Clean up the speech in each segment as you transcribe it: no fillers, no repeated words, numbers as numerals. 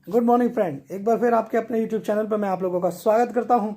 Good morning friend, एक बार फिर आपके अपने यूट्यूब चैनल पर मैं आप लोगों का स्वागत करता हूं।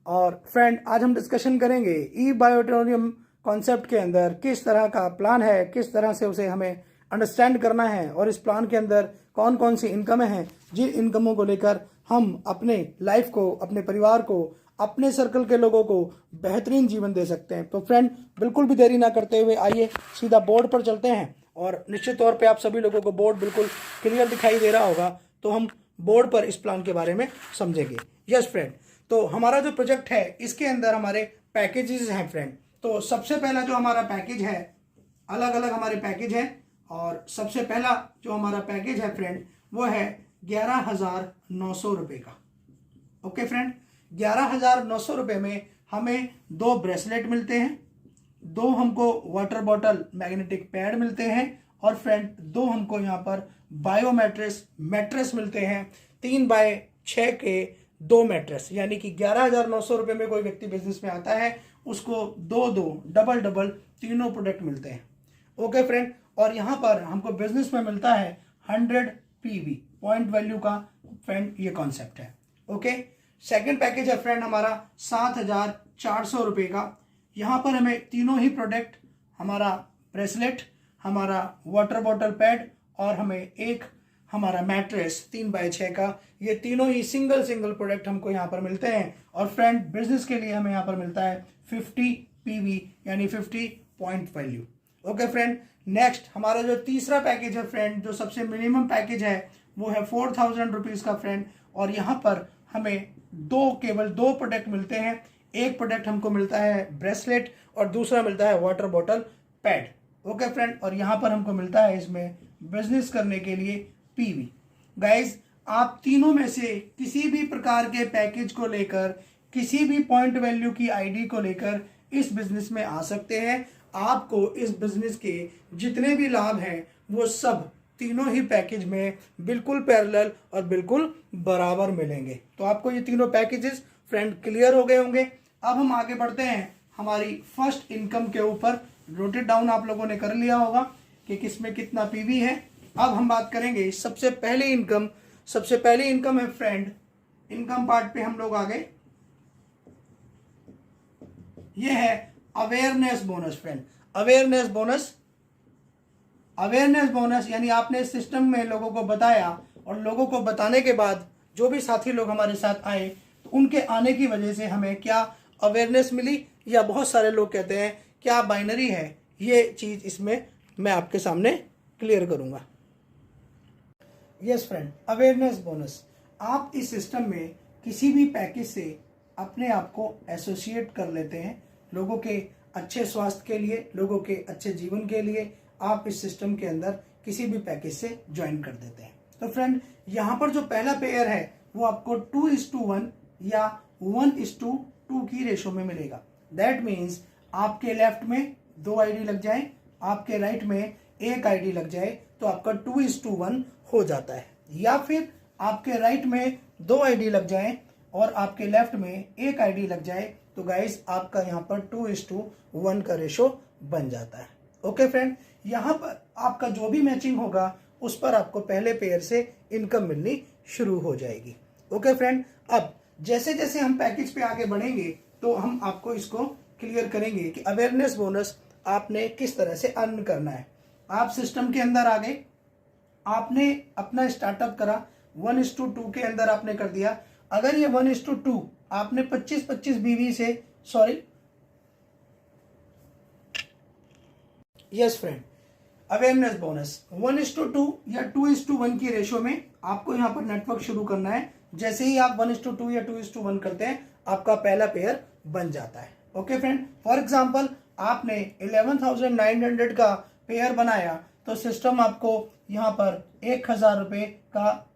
और फ्रेंड, आज हम डिस्कशन करेंगे ई बायोटेरियम कॉन्सेप्ट के अंदर किस तरह का प्लान है, किस तरह से उसे हमें अंडरस्टैंड करना है और इस प्लान के अंदर कौन कौन सी इनकमें हैं, जिन इनकमों को लेकर हम अपने लाइफ को, अपने परिवार को, अपने सर्कल के लोगों को बेहतरीन जीवन दे सकते हैं। तो फ्रेंड, बिल्कुल भी देरी ना करते हुए आइए सीधा बोर्ड पर चलते हैं। और निश्चित तौर पे आप सभी लोगों को बोर्ड बिल्कुल क्लियर दिखाई दे रहा होगा, तो हम बोर्ड पर इस प्लान के बारे में समझेंगे। यस फ्रेंड, तो हमारा जो प्रोजेक्ट है इसके अंदर हमारे पैकेजेस हैं फ्रेंड। तो सबसे पहला जो हमारा पैकेज है, अलग अलग हमारे पैकेज हैं, और सबसे पहला जो हमारा पैकेज है फ्रेंड वो है 11,900 रुपये का। ओके फ्रेंड, 11,900 रुपये में हमें 2 ब्रेसलेट मिलते हैं, 2 हमको वाटर बॉटल मैग्नेटिक पैड मिलते हैं, और फ्रेंड 2 हमको यहाँ पर बायो मैट्रेस मिलते हैं, 3x6 के 2 मैट्रेस। यानी कि 11,900 रुपये में कोई व्यक्ति बिजनेस में आता है, उसको 2 डबल तीनों प्रोडक्ट मिलते हैं। ओके फ्रेंड, और यहाँ पर हमको बिजनेस में मिलता है 100 PV पॉइंट वैल्यू का फ्रेंड, ये कॉन्सेप्ट है। ओके, सेकेंड पैकेज है फ्रेंड हमारा 7,400 रुपये का। यहाँ पर हमें तीनों ही प्रोडक्ट, हमारा ब्रेसलेट, हमारा वाटर बॉटल पैड और हमें एक हमारा मैट्रेस 3x6 का, ये तीनों ही सिंगल प्रोडक्ट हमको यहाँ पर मिलते हैं। और फ्रेंड, बिजनेस के लिए हमें यहाँ पर मिलता है 50 PV यानी 50 point value. Okay friend, next हमारा जो तीसरा पैकेज है फ्रेंड, जो सबसे मिनिमम पैकेज है, वो है 4,000 रुपीज़ का फ्रेंड। और यहाँ पर हमें केवल दो प्रोडक्ट मिलते हैं। एक प्रोडक्ट हमको मिलता है ब्रेसलेट और दूसरा मिलता है water bottle pad. Okay friend, और यहाँ पर हमको मिलता है इसमें बिजनेस करने के लिए PV। गाइज, आप तीनों में से किसी भी प्रकार के पैकेज को लेकर, किसी भी पॉइंट वैल्यू की ID को लेकर इस बिजनेस में आ सकते हैं। आपको इस बिजनेस के जितने भी लाभ हैं वो सब तीनों ही पैकेज में बिल्कुल पैरेलल और बिल्कुल बराबर मिलेंगे। तो आपको ये तीनों पैकेजेस फ्रेंड क्लियर हो गए होंगे। अब हम आगे बढ़ते हैं हमारी फर्स्ट इनकम के ऊपर। नोटेड डाउन आप लोगों ने कर लिया होगा कि किसमें कितना PV है। अब हम बात करेंगे सबसे पहली इनकम है फ्रेंड, इनकम पार्ट पे हम लोग आ गए। ये है awareness bonus friend. Awareness bonus यानी आपने इस सिस्टम में लोगों को बताया, और लोगों को बताने के बाद जो भी साथी लोग हमारे साथ आए, तो उनके आने की वजह से हमें क्या अवेयरनेस मिली, या बहुत सारे लोग कहते हैं क्या बाइनरी है, ये चीज इसमें मैं आपके सामने क्लियर करूंगा। यस फ्रेंड, अवेयरनेस बोनस, आप इस सिस्टम में किसी भी पैकेज से अपने आप को एसोसिएट कर लेते हैं। लोगों के अच्छे स्वास्थ्य के लिए, लोगों के अच्छे जीवन के लिए आप इस सिस्टम के अंदर किसी भी पैकेज से ज्वाइन कर देते हैं। तो फ्रेंड, यहाँ पर जो पहला पेयर है वो आपको 2:1 या 1:2 की रेशो में मिलेगा। दैट मीन्स आपके लेफ्ट में 2 ID लग जाए, आपके राइट में 1 ID लग जाए, तो आपका 2:1 हो जाता है। या फिर आपके राइट में 2 ID लग जाए और आपके लेफ्ट में 1 ID लग जाए, तो गाइस आपका यहाँ पर 2:1 का रेशो बन जाता है। ओके फ्रेंड, यहाँ पर आपका जो भी मैचिंग होगा उस पर आपको पहले पेयर से इनकम मिलनी शुरू हो जाएगी। ओके फ्रेंड, अब जैसे जैसे हम पैकेज पे आगे बढ़ेंगे तो हम आपको इसको क्लियर करेंगे कि अवेयरनेस बोनस आपने किस तरह से अर्न करना है। आप सिस्टम के अंदर आ गए, आपने अपना स्टार्टअप करा, 1:2 के अंदर आपने कर दिया। अगर ये 1:2 आपने 25-25 BV से, sorry, yes friend, awareness bonus 1:2 या 2:1 की रेशो में आपको यहाँ पर नेटवर्क शुरू करना है। जैसे ही आप 1:2 या 2:1 करते हैं, आपका पहला पेयर बन जाता है। ओके फ्रेंड, फॉर एग्जांपल आपने 11,900 का पेयर बनाया, तो सिस्टम आपको यहाँ पर 1,000 रुपये का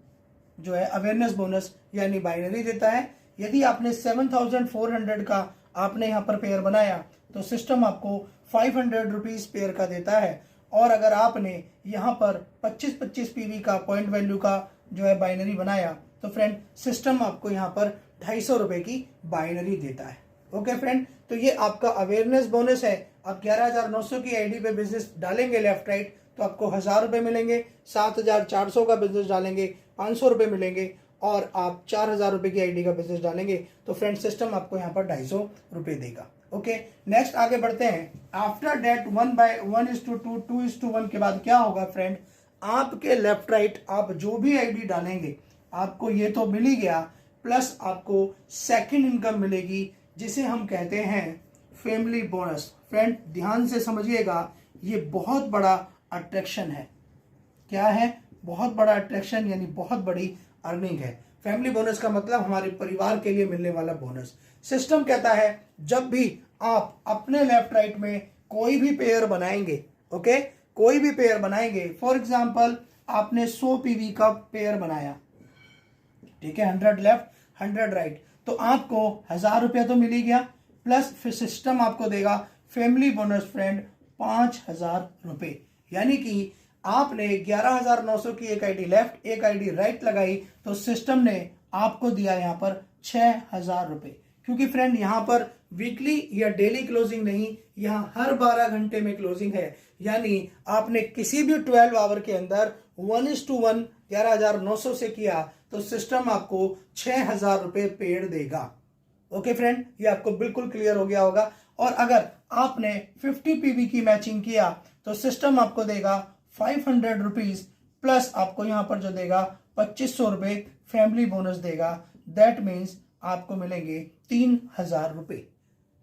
जो है अवेयरनेस बोनस यानी बाइनरी देता है। यदि आपने 7,400 का आपने यहाँ पर पेयर बनाया, तो सिस्टम आपको 500 रुपीज़ पेयर का देता है। और अगर आपने यहाँ पर 25-25 PV का पॉइंट वैल्यू का जो है बाइनरी बनाया, तो फ्रेंड सिस्टम आपको यहाँ पर 250 रुपये की बाइनरी देता है। ओके फ्रेंड, तो ये आपका अवेयरनेस बोनस है। आप 11,900 की ID पे बिजनेस डालेंगे लेफ्ट राइट, तो आपको 1,000 रुपये मिलेंगे। 7,400 का बिजनेस डालेंगे 500 रुपये मिलेंगे और आप 4000 रुपये की आईडी का बिजनेस डालेंगे तो फ्रेंड सिस्टम आपको यहाँ पर 250 रुपये देगा। ओके, नेक्स्ट आगे बढ़ते हैं। आफ्टर डेट 1/1:2 2:1 के बाद क्या होगा फ्रेंड, आपके लेफ्ट राइट आप जो भी आईडी डालेंगे आपको ये तो मिल ही गया, प्लस आपको सेकंड इनकम मिलेगी जिसे हम कहते हैं फैमिली बोनस। फ्रेंड ध्यान से समझिएगा, ये बहुत बड़ा अट्रैक्शन है। क्या है? बहुत बड़ा अट्रैक्शन, यानी बहुत बड़ी अर्निंग है। फैमिली बोनस का मतलब हमारे परिवार के लिए मिलने वाला बोनस। सिस्टम कहता है जब भी आप अपने लेफ्ट राइट में कोई भी पेयर बनाएंगे, ओके, कोई भी पेयर बनाएंगे, फॉर एग्जांपल आपने 100 पीवी का पेयर बनाया, ठीक है, 100 लेफ्ट 100 राइट, तो आपको 1000 रुपया तो मिल ही गया, प्लस फिर सिस्टम आपको देगा फैमिली बोनस फ्रेंड 5000 रुपये। यानी कि आपने 11900 की एक आईडी लेफ्ट एक आईडी राइट लगाई तो सिस्टम ने आपको दिया यहाँ पर 6000 रुपये। क्योंकि फ्रेंड यहाँ पर वीकली या डेली क्लोजिंग नहीं, यहाँ हर 12 घंटे में क्लोजिंग है। यानी आपने किसी भी 12 आवर के अंदर 1:1 11900 से किया तो सिस्टम आपको 6000 रुपये पेड देगा। ओके फ्रेंड, ये आपको बिल्कुल क्लियर हो गया होगा। और अगर आपने 50 पीवी की मैचिंग किया तो सिस्टम आपको देगा 500 रुपीज, प्लस आपको यहाँ पर जो देगा 2500 रुपये फैमिली बोनस देगा। दैट मीन्स आपको मिलेंगे 3000 रुपये।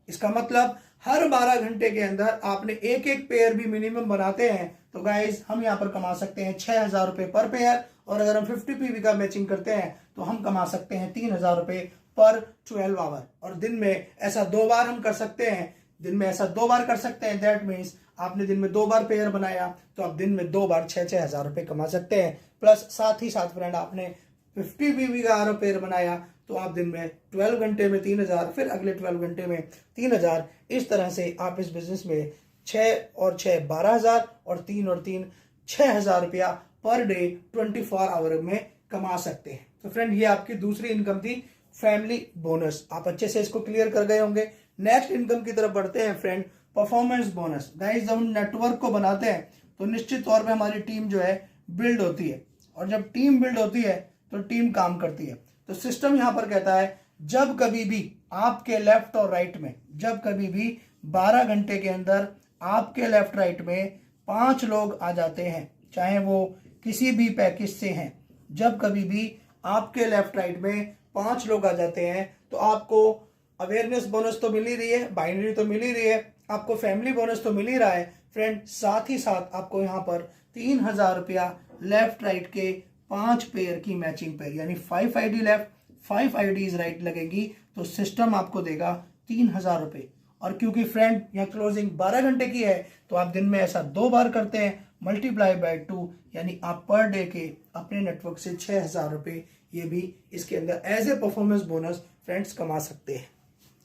इसका मतलब हर 12 घंटे के अंदर आपने एक एक पेयर भी मिनिमम बनाते हैं तो गाइज हम यहाँ पर कमा सकते हैं 6000 रुपये पर पेयर। और अगर हम 50 पीवी का मैचिंग करते हैं तो हम कमा सकते हैं 3000 रुपये पर 12 आवर। और दिन में ऐसा 2 बार हम कर सकते हैं, दिन में ऐसा 2 बार कर सकते हैं। दैट मीन्स आपने दिन में 2 बार पेयर बनाया तो आप दिन में 2 बार 6,000 रुपये कमा सकते हैं। प्लस साथ ही साथ फ्रेंड आपने 50 पीवी का पेयर बनाया तो आप दिन में 12 घंटे में 3000, फिर अगले 12 घंटे में 3000। इस तरह से आप इस बिजनेस में 6 और 6 12,000 और 3 और 3 6,000 रुपया पर डे 24 आवर में कमा सकते हैं। तो फ्रेंड ये आपकी दूसरी इनकम थी, फैमिली बोनस। आप अच्छे से इसको क्लियर कर गए होंगे। नेक्स्ट इनकम की तरफ बढ़ते हैं फ्रेंड, परफॉर्मेंस बोनस। गाइस जब हम नेटवर्क को बनाते हैं तो निश्चित तौर पे हमारी टीम जो है बिल्ड होती है, और जब टीम बिल्ड होती है तो टीम काम करती है। तो सिस्टम यहाँ पर कहता है जब कभी भी आपके लेफ्ट और राइट में, जब कभी भी 12 घंटे के अंदर आपके लेफ्ट राइट में 5 लोग आ जाते हैं, चाहे वो किसी भी पैकेज से हैं, जब कभी भी आपके लेफ्ट राइट में 5 लोग आ जाते हैं तो आपको अवेयरनेस बोनस तो मिल ही रही है, बाइनरी तो मिल ही रही है, आपको फैमिली बोनस तो मिल ही रहा है फ्रेंड। साथ ही साथ आपको यहाँ पर 3000 रुपया लेफ्ट राइट के 5 पेयर की मैचिंग पे, यानी 5 आईडी लेफ्ट 5 आईडीज राइट लगेगी तो सिस्टम आपको देगा 3000 रुपये। और क्योंकि फ्रेंड यहाँ क्लोजिंग 12 घंटे की है तो आप दिन में ऐसा 2 बार करते हैं, मल्टीप्लाई बाय 2, यानी आप पर डे के अपने नेटवर्क से 6000 रुपये ये भी इसके अंदर as a performance bonus friends कमा सकते हैं।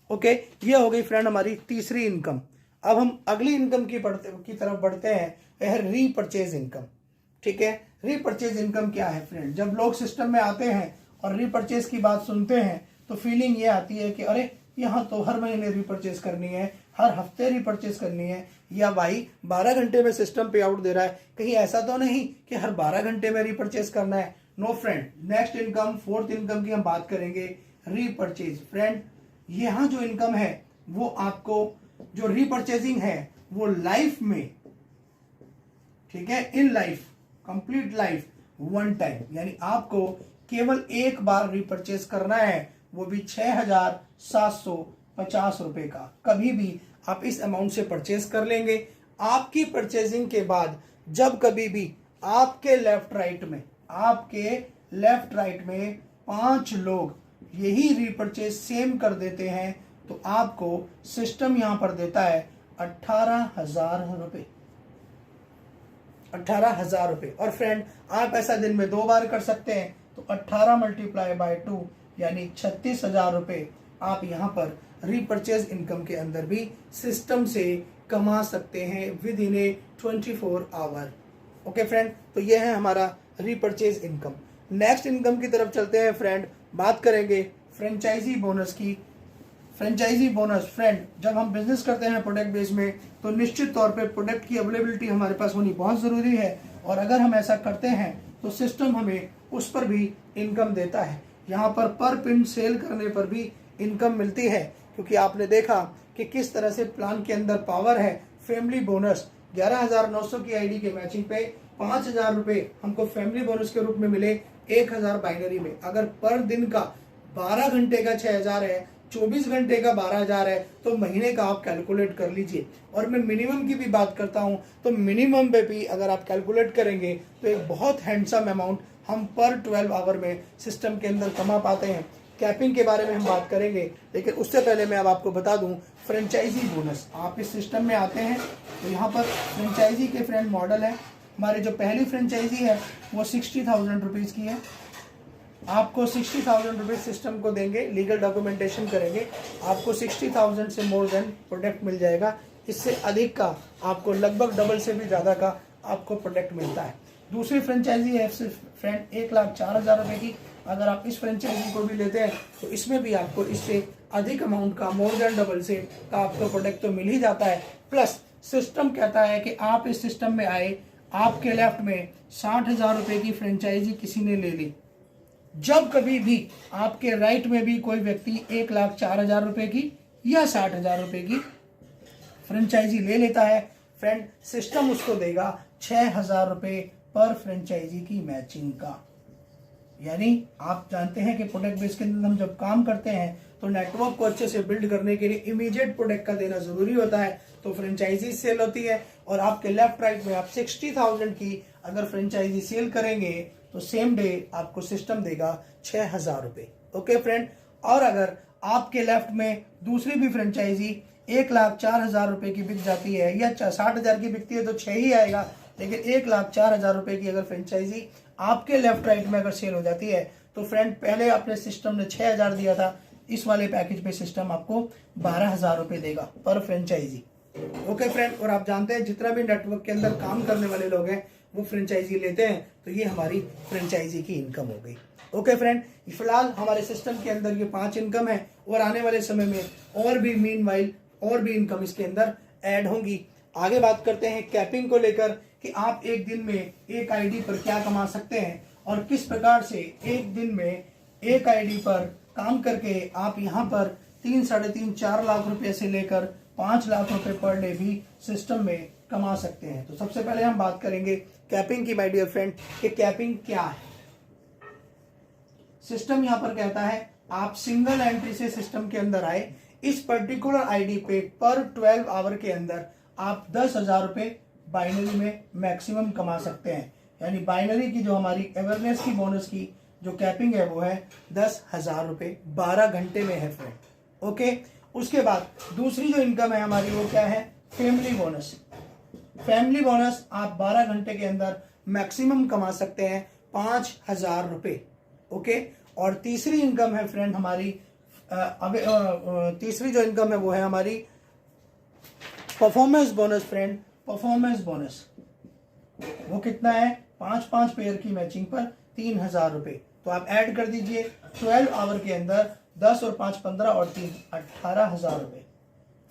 ओके, ये हो गई फ्रेंड हमारी तीसरी इनकम। अब हम अगली इनकम की तरफ बढ़ते हैं, यह रीपरचेज इनकम। ठीक है, रीपरचेज इनकम क्या है फ्रेंड? जब लोग सिस्टम में आते हैं और रीपरचेज की बात सुनते हैं तो फीलिंग ये आती है कि अरे यहाँ तो हर महीने रीपरचेज करनी है, हर हफ्ते रीपरचेज करनी है, या भाई 12 घंटे में सिस्टम पे आउट दे रहा है, कहीं ऐसा तो नहीं कि हर 12 घंटे में रीपरचेज करना है। No friend, next income, fourth income की हम बात करेंगे, रीपरचेज। फ्रेंड यहाँ जो इनकम है वो आपको, जो रीपरचेजिंग है वो लाइफ में, ठीक है, in life, complete life, one time, यानी आपको केवल एक बार रीपरचेज करना है, वो भी 6750 रुपए का। कभी भी आप इस अमाउंट से परचेज कर लेंगे। आपकी परचेजिंग के बाद जब कभी भी आपके लेफ्ट राइट में 5 लोग यही रीपरचेज सेम कर देते हैं तो आपको सिस्टम यहां पर देता है 18,000 रुपये। 18,000 रुपये। और फ्रेंड आप ऐसा दिन में 2 बार कर सकते हैं तो 18 मल्टीप्लाई बाय 2 यानी 36,000 रुपये आप यहाँ पर रीपरचेज इनकम के अंदर भी सिस्टम से कमा सकते हैं within a 24 hour. Okay friend, तो ये है हमारा रीपरचेज इनकम। नेक्स्ट इनकम की तरफ चलते हैं फ्रेंड, बात करेंगे फ्रेंचाइजी बोनस की। फ्रेंचाइजी बोनस फ्रेंड, जब हम बिजनेस करते हैं प्रोडक्ट बेस में तो निश्चित तौर पे प्रोडक्ट की अवेलेबिलिटी हमारे पास होनी बहुत ज़रूरी है, और अगर हम ऐसा करते हैं तो तो सिस्टम हमें उस पर भी इनकम देता है। यहाँ पर पिन सेल करने पर भी इनकम मिलती है, क्योंकि आपने देखा कि किस तरह से प्लान के अंदर पावर है। फैमिली बोनस 11,900 की आईडी के मैचिंग पे 5,000 रुपये हमको फैमिली बोनस के रूप में मिले 1,000 बाइनरी में। अगर पर दिन का 12 घंटे का 6,000 है, 24 घंटे का 12,000 है, तो महीने का आप कैलकुलेट कर लीजिए। और मैं मिनिमम की भी बात करता हूं, तो मिनिमम पे भी अगर आप कैलकुलेट करेंगे तो एक बहुत हैंडसम अमाउंट हम पर 12 आवर में सिस्टम के अंदर कमा पाते हैं। कैपिंग के बारे में हम बात करेंगे, लेकिन उससे पहले मैं अब आपको बता दूं फ्रेंचाइजी बोनस। आप इस सिस्टम में आते हैं तो यहाँ पर फ्रेंचाइजी के फ्रेंड मॉडल है। हमारी जो पहली फ्रेंचाइजी है वो 60,000 रुपीज़ की है। आपको 60,000 रुपीज़ सिस्टम को देंगे, लीगल डॉक्यूमेंटेशन करेंगे, आपको 60,000 से मोर देन प्रोडक्ट मिल जाएगा। इससे अधिक का आपको लगभग डबल से भी ज़्यादा का आपको प्रोडक्ट मिलता है। दूसरी फ्रेंचाइजी है सिर्फ फ्रेंड 1,04,000 रुपये की। अगर आप इस फ्रेंचाइजी को भी लेते हैं तो इसमें भी आपको इससे अधिक अमाउंट का मोर देन डबल से का आपको प्रोडक्ट तो मिल ही जाता है। प्लस सिस्टम कहता है कि आप इस सिस्टम में आए, आपके लेफ्ट में 60,000 रुपये की फ्रेंचाइजी किसी ने ले ली, जब कभी भी आपके राइट में भी कोई व्यक्ति 1,04,000 रुपये की या 60,000 रुपये की फ्रेंचाइजी ले लेता है, फ्रेंड सिस्टम उसको देगा 6,000 रुपये पर फ्रेंचाइजी की मैचिंग का। यानी आप जानते हैं कि प्रोडक्ट बेस के अंदर हम जब काम करते हैं तो नेटवर्क को अच्छे से बिल्ड करने के लिए इमीडिएट प्रोडक्ट का देना जरूरी होता है, तो फ्रेंचाइजी सेल होती है। और आपके लेफ्ट राइट में आप 60,000 की अगर फ्रेंचाइजी सेल करेंगे तो सेम डे आपको सिस्टम देगा 6,000 रुपये। Okay friend. और अगर आपके लेफ्ट में दूसरी भी फ्रेंचाइजी 1,04,000 रुपये की बिक जाती है या 60,000 की बिकती है तो 6 ही आएगा, लेकिन 1,04,000 रुपये की अगर फ्रेंचाइजी आपके लेफ्ट राइट में अगर सेल हो जाती है तो फ्रेंड पहले अपने सिस्टम ने 6,000 दिया था, इस वाले पैकेज पे सिस्टम आपको 12,000 रुपये देगा पर फ्रेंचाइजी। Okay friend. और आप जानते हैं जितना भी नेटवर्क के अंदर काम करने वाले लोग हैं वो फ्रेंचाइजी लेते हैं, तो ये हमारी फ्रेंचाइजी की इनकम हो गई। ओके फ्रेंड, फिलहाल हमारे सिस्टम के अंदर ये 5 इनकम है और आने वाले समय में और भी मीनवाइल और भी इनकम इसके अंदर ऐड होंगी। आगे बात करते हैं कैपिंग को लेकर कि आप एक दिन में एक आईडी पर क्या कमा सकते हैं और किस प्रकार से एक दिन में एक आईडी पर काम करके आप यहाँ पर 3, 3.5, 4 लाख रुपए से लेकर 5 लाख रुपए पर डे भी सिस्टम में कमा सकते हैं। तो सबसे पहले हम बात करेंगे कैपिंग की माय डियर फ्रेंड कि कैपिंग क्या है। सिस्टम यहाँ पर कहता है आप सिंगल एंट्री से सिस्टम के अंदर आए, इस पर्टिकुलर आईडी पे पर 12 आवर के अंदर आप 10,000 रुपए बाइनरी में मैक्सिमम कमा सकते हैं। यानी बाइनरी की जो हमारी अवेयरनेस की बोनस की जो कैपिंग है वो है 10,000 रुपए 12 घंटे में है फ्रेंड। ओके। उसके बाद दूसरी जो इनकम है हमारी वो क्या है, फैमिली बोनस। फैमिली बोनस आप 12 घंटे के अंदर मैक्सिमम कमा सकते हैं 5,000 रुपए। ओके। और तीसरी इनकम है फ्रेंड हमारी तीसरी जो इनकम है वो है हमारी performance bonus friend. Performance bonus वो कितना है, 5 पेयर की मैचिंग पर 3,000 रुपए। तो आप ऐड कर दीजिए 12 आवर के अंदर 10 और 5 15 और 3 18,000 रुपए।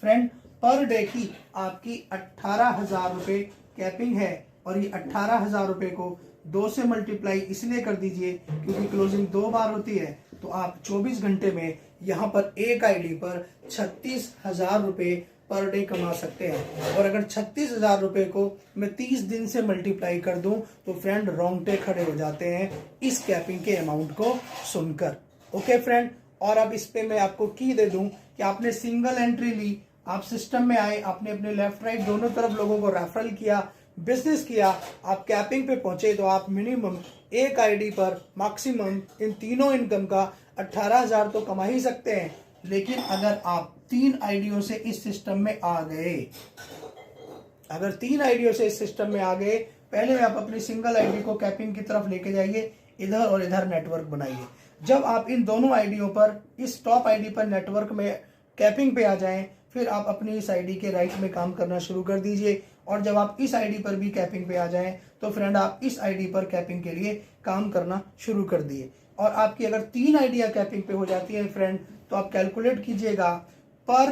फ्रेंड पर डे की आपकी 18,000 रुपए कैपिंग है और ये 18,000 रुपए को 2 से मल्टीप्लाई इसलिए कर दीजिए क्योंकि क्लोजिंग 2 बार होती है, तो आप 24 घंटे में यहाँ पर एक आईडी पर 36,000 रुपए पर डे कमा सकते हैं। और अगर 36,000 रुपए को मैं 30 दिन से मल्टीप्लाई कर दूं तो फ्रेंड रोंगटे खड़े हो जाते हैं इस कैपिंग के अमाउंट को सुनकर। Okay friend. और अब इस पे मैं आपको की दे दूं कि आपने सिंगल एंट्री ली, आप सिस्टम में आए, आपने अपने लेफ्ट राइट दोनों तरफ लोगों को रेफरल किया, बिजनेस किया, आप कैपिंग पे पहुंचे, तो आप मिनिमम एक आईडी पर मैक्सिमम इन तीनों इनकम का 18,000 तो कमा ही सकते हैं। लेकिन अगर आप 3 आईडियों से इस सिस्टम में आ गए, अगर 3 आईडियों से इस सिस्टम में आ गए, पहले आप अपनी सिंगल आईडी को कैपिंग की तरफ लेके जाइए, इधर और इधर नेटवर्क बनाइए। जब आप इन दोनों आईडियों पर इस टॉप आईडी पर नेटवर्क में कैपिंग पे आ जाएं, फिर आप अपनी इस आईडी के राइट में काम करना शुरू कर दीजिए। और जब आप इस आईडी पर भी कैपिंग पे आ जाएं तो फ्रेंड आप इस आईडी पर कैपिंग के लिए काम करना शुरू कर दिए। और आपकी अगर 3 आईडिया कैपिंग पे हो जाती है फ्रेंड, तो आप कैलकुलेट कीजिएगा पर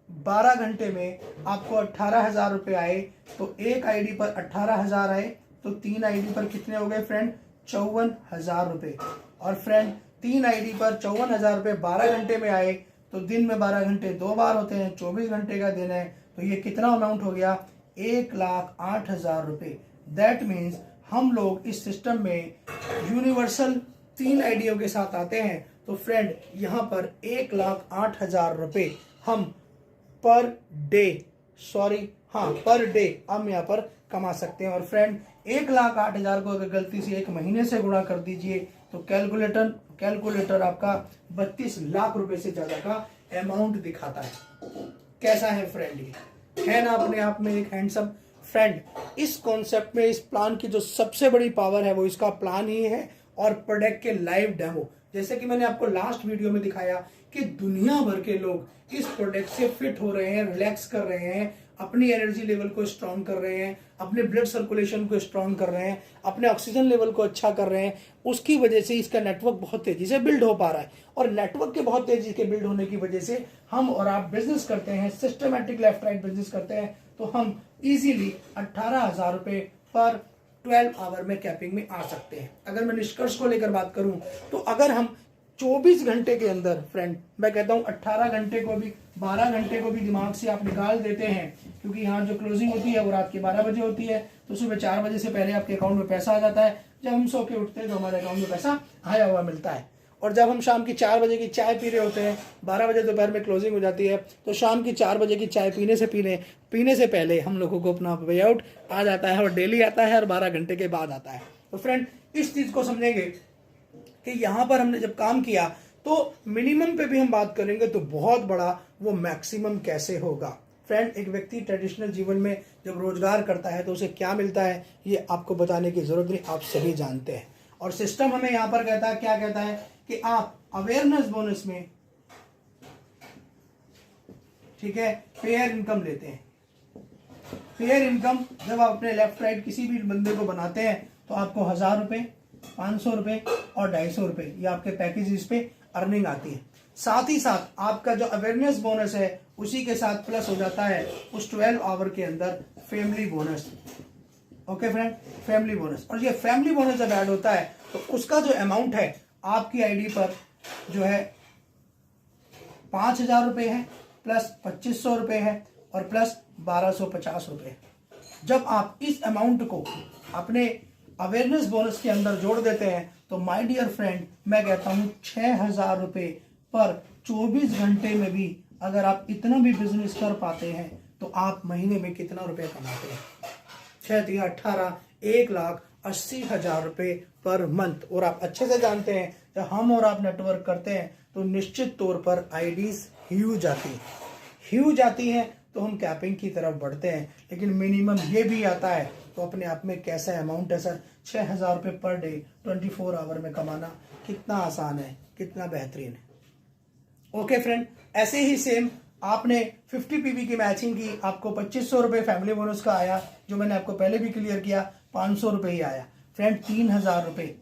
12 घंटे में आपको 18,000 रुपए आए, तो एक आईडी पर 18,000 आए तो 3 आईडी पर कितने हो गए फ्रेंड, 54,000 रुपये। और फ्रेंड 3 आईडी पर 54,000 रुपये 12 घंटे में आए तो दिन में 12 घंटे 2 बार होते हैं, 24 घंटे का दिन है, तो ये कितना अमाउंट हो गया? 1,08,000 रुपये। दैट मीन्स हम लोग इस सिस्टम में यूनिवर्सल 3 आईडियों के साथ आते हैं तो फ्रेंड यहाँ पर 1,08,000 रुपये हम पर डे हम यहाँ पर कमा सकते हैं। और फ्रेंड 1,08,000 को अगर गलती से एक महीने से गुणा कर दीजिए तो कैलकुलेटर आपका 32 लाख रुपए से ज्यादा का अमाउंट दिखाता है। कैसा है फ्रेंड? ये है ना अपने आप में एक हैंडसम। फ्रेंड इस कॉन्सेप्ट में, इस प्लान की जो सबसे बड़ी पावर है वो इसका प्लान ही है और प्रोडक्ट के लाइव डेमो। जैसे कि मैंने आपको लास्ट वीडियो में दिखाया कि दुनिया भर के लोग इस प्रोडक्ट से फिट हो रहे हैं, रिलैक्स कर रहे हैं, अपनी एनर्जी लेवल को स्ट्रॉन्ग कर रहे हैं, अपने ब्लड सर्कुलेशन को स्ट्रॉन्ग कर रहे हैं, अपने ऑक्सीजन लेवल को अच्छा कर रहे हैं। उसकी वजह से इसका नेटवर्क बहुत तेजी से बिल्ड हो पा रहा है और नेटवर्क के बहुत तेजी के बिल्ड होने की वजह से हम और आप बिजनेस करते हैं, सिस्टमेटिक लेफ्ट राइट बिजनेस करते हैं तो हम इजीली 18,000 रुपये पर 12 आवर में कैपिंग में आ सकते हैं। अगर मैं निष्कर्ष को लेकर बात करूं तो अगर हम 24 घंटे के अंदर, फ्रेंड मैं कहता हूं 18 घंटे को भी 12 घंटे को भी दिमाग से आप निकाल देते हैं, क्योंकि यहाँ जो क्लोजिंग होती है वो रात के 12 बजे होती है, तो सुबह 4 बजे से पहले आपके अकाउंट में पैसा आ जाता है। जब हम सो के उठते हैं तो हमारे अकाउंट में पैसा आया हुआ मिलता है। और जब हम शाम की 4 बजे की चाय पी रहे होते हैं, 12 बजे दोपहर में क्लोजिंग हो जाती है, तो शाम की 4 बजे की चाय पीने से पहले हम लोगों को अपना पे आउट आ जाता है और डेली आता है और 12 घंटे के बाद आता है। तो फ्रेंड इस चीज को समझेंगे कि यहाँ पर हमने जब काम किया तो मिनिमम पे भी हम बात करेंगे तो बहुत बड़ा वो मैक्सिमम कैसे होगा। फ्रेंड एक व्यक्ति ट्रेडिशनल जीवन में जब रोजगार करता है तो उसे क्या मिलता है ये आपको बताने की जरूरत नहीं, आप सभी जानते हैं। और सिस्टम हमें यहाँ पर कहता है, क्या कहता है कि आप अवेयरनेस बोनस में, ठीक है, पेयर इनकम लेते हैं। पेयर इनकम जब आप अपने लेफ्ट राइट किसी भी बंदे को बनाते हैं तो आपको 1,000 रुपये, 500 रुपये और 250 रुपये ये आपके पैकेज इस पे अर्निंग आती है। साथ ही साथ आपका जो अवेयरनेस बोनस है उसी के साथ प्लस हो जाता है उस 12 आवर के अंदर family bonus. Okay friend, family bonus. और ये फैमिली बोनस जब ऐड होता है तो उसका जो अमाउंट है आपकी आईडी पर जो है 5,000 रुपये है, प्लस 2,500 रुपये है और प्लस 1,250 रुपये। जब आप इस अमाउंट को अपने अवेयरनेस बोनस के अंदर जोड़ देते हैं तो माय डियर फ्रेंड मैं कहता हूं 6,000 रुपये पर 24 घंटे में भी अगर आप इतना भी बिजनेस कर पाते हैं तो आप महीने में कितना रुपए कमाते हैं? 6×18 1,80,000 रुपये पर मंथ। और आप अच्छे से जानते हैं जब हम और आप नेटवर्क करते हैं तो निश्चित तौर पर आईडीज ह्यूज आती हैं तो हम कैपिंग की तरफ बढ़ते हैं, लेकिन मिनिमम ये भी आता है तो अपने आप में कैसा अमाउंट है सर? 6,000 रुपये पर डे 24 आवर में कमाना कितना आसान है, कितना बेहतरीन है। ओके फ्रेंड, ऐसे ही सेम आपने 50 पीवी की मैचिंग की, आपको 2,500 रुपये फैमिली बोनस का आया, जो मैंने आपको पहले भी क्लियर किया 500 रुपये ही आया। फ्रेंड 3,000 रुपये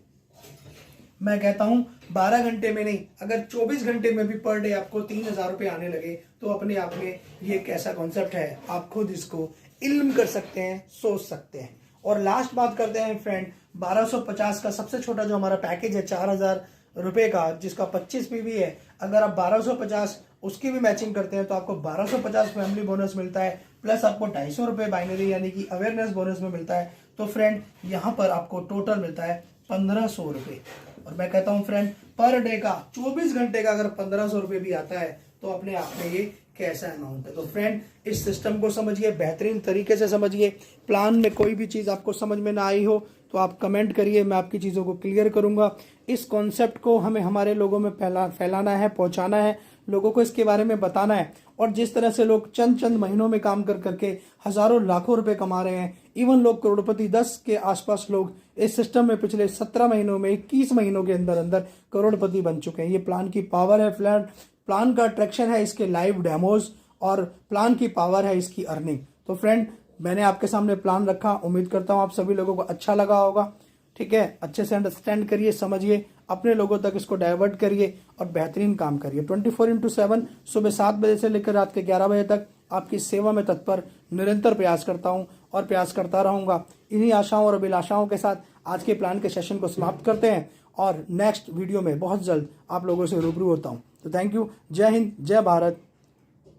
मैं कहता हूं 12 घंटे में नहीं, अगर 24 घंटे में भी पर डे आपको 3,000 रुपये आने लगे तो अपने आप में ये कैसा कॉन्सेप्ट है, आप खुद इसको इल्म कर सकते हैं, सोच सकते हैं। और लास्ट बात करते हैं फ्रेंड 1250 का सबसे छोटा जो हमारा पैकेज है 4,000 रुपये का, जिसका 25 पीवी है। अगर आप 1250 उसकी भी मैचिंग करते हैं तो आपको 1250 फैमिली बोनस मिलता है, प्लस आपको 250 रुपये बाइनरी यानी कि अवेयरनेस बोनस में मिलता है। तो फ्रेंड यहाँ पर आपको टोटल मिलता है 1,500 रुपये। और मैं कहता हूँ फ्रेंड पर डे का 24 घंटे का अगर 1,500 रुपये भी आता है तो अपने आप में ये कैसा अमाउंट है। तो फ्रेंड इस सिस्टम को समझिए, बेहतरीन तरीके से समझिए। प्लान में कोई भी चीज़ आपको समझ में ना आई हो तो आप कमेंट करिए, मैं आपकी चीज़ों को क्लियर करूंगा। इस कॉन्सेप्ट को हमें हमारे लोगों में फैलाना है, पहुंचाना है, लोगों को इसके बारे में बताना है। और जिस तरह से लोग चंद महीनों में काम कर करके हजारों लाखों रुपए कमा रहे हैं, इवन लोग करोड़पति 10 के आसपास लोग इस सिस्टम में पिछले 17 महीनों में 21 महीनों के अंदर अंदर करोड़पति बन चुके हैं। ये प्लान की पावर है, फ्लैट प्लान का अट्रैक्शन है, इसके लाइव डेमोज, और प्लान की पावर है इसकी अर्निंग। तो फ्रेंड मैंने आपके सामने प्लान रखा, उम्मीद करता हूँ आप सभी लोगों को अच्छा लगा होगा। ठीक है, अच्छे से अंडरस्टैंड करिए, समझिए, अपने लोगों तक इसको डाइवर्ट करिए और बेहतरीन काम करिए। 24/7 सुबह 7 बजे से लेकर रात के 11 बजे तक आपकी सेवा में तत्पर निरंतर प्रयास करता हूं और प्रयास करता रहूंगा। इन्हीं आशाओं और अभिलाषाओं के साथ आज के प्लान के सेशन को समाप्त करते हैं और नेक्स्ट वीडियो में बहुत जल्द आप लोगों से रूबरू होता हूँ। तो थैंक यू। जय हिंद, जय भारत।